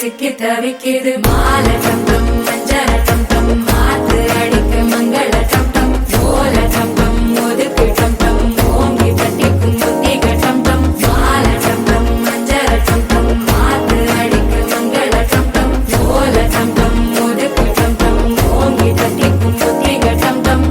சிக்கி தவிக்குது மால டம் டம் மஞ்சள டம் டம் மாத்து அடிக்க மங்கள டம் டம் ஓல டம் டம் ஒதுக்கு டம் டம் ஓங்கி தட்டிக்கும் முத்திக டம் டம் மால டம் டம் மஞ்சள டம் டம் மாத்து அடிக்க மங்கள டம் டம் ஓல டம் டம் ஒதுக்கு டம் டம் ஓங்கி தட்டிக்கும் முத்திக டம் டம்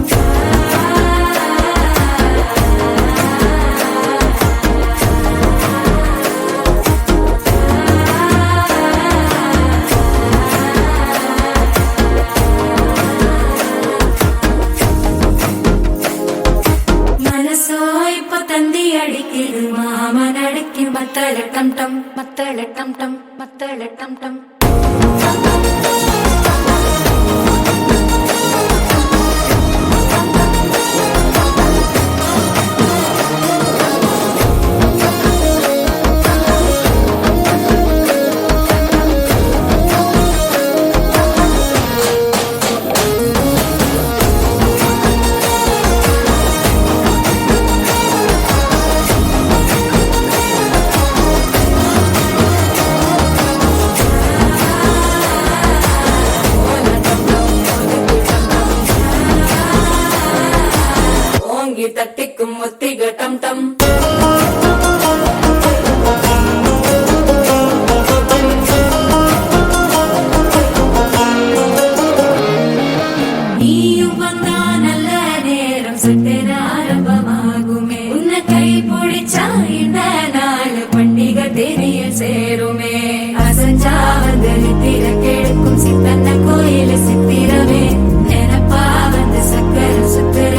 தந்தி அடிக்குது மாமன் அடிக்கு மத்தள டம் டம் மத்தள டம் டம் மத்தள டம் டம் தட்டிக்கும் முத்திக டம் டம் நீயும் வந்தா நல்ல நேரம் சட்டென ஆரம்பமாகுமே உன்னை கை பிடிச்சா இந்த நாள் பண்டிகை தெரிய சேருமே அசஞ்சா வந்து நித்திர கெடுக்கும் சித்தன்ன கோயில சித்திரமே நினைப்பா வந்து சக்கர சுத்திர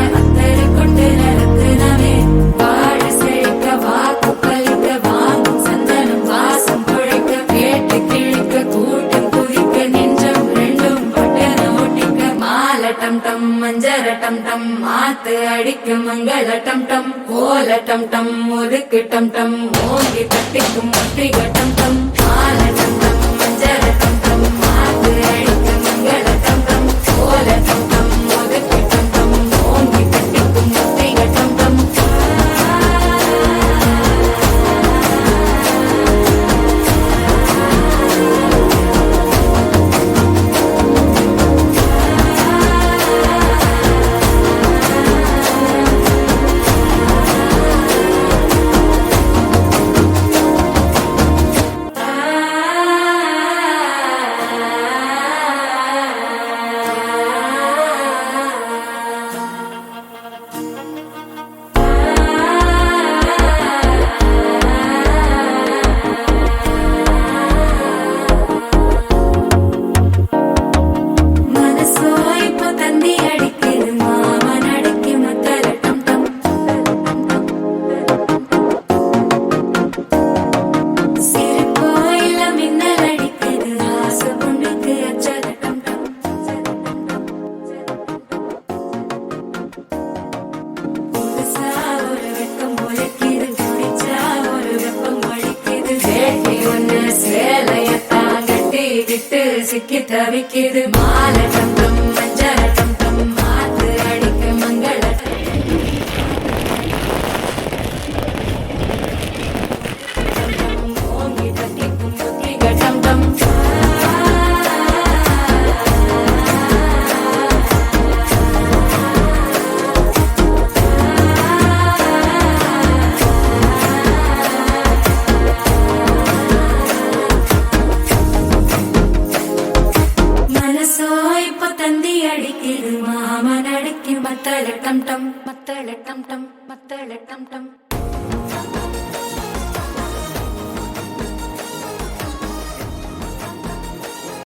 டம் டம் மஞ்சர டம் டம் மாத்து அடிக்கும் மங்கள டம் டம் ஓல டம் டம் ஒதுக்கு டம் டம் ஓங்கி தட்டிக்கும் முத்திக டம் டம் மால டம் டம் மஞ்சர டம் டம் மாத்து அடிக்கும் மங்கள டம் டம் ஓல டம் டம் ஒதுக்கு டம் டம் ஓங்கி தட்டிக்கும் முத்திக டம் டம் சிக்கி தவிக்குது மால டம் டம் மஞ்சள டம் டம் மாத்து அடிக்க மங்கள டம் டம் ஓங்கி தட்டிக்கும் முத்திக டம் டம் தந்தி அடிக்குது மாமன் அடிக்கு மத்தள டம் டம் மத்தள டம் டம் மத்தள டம் டம்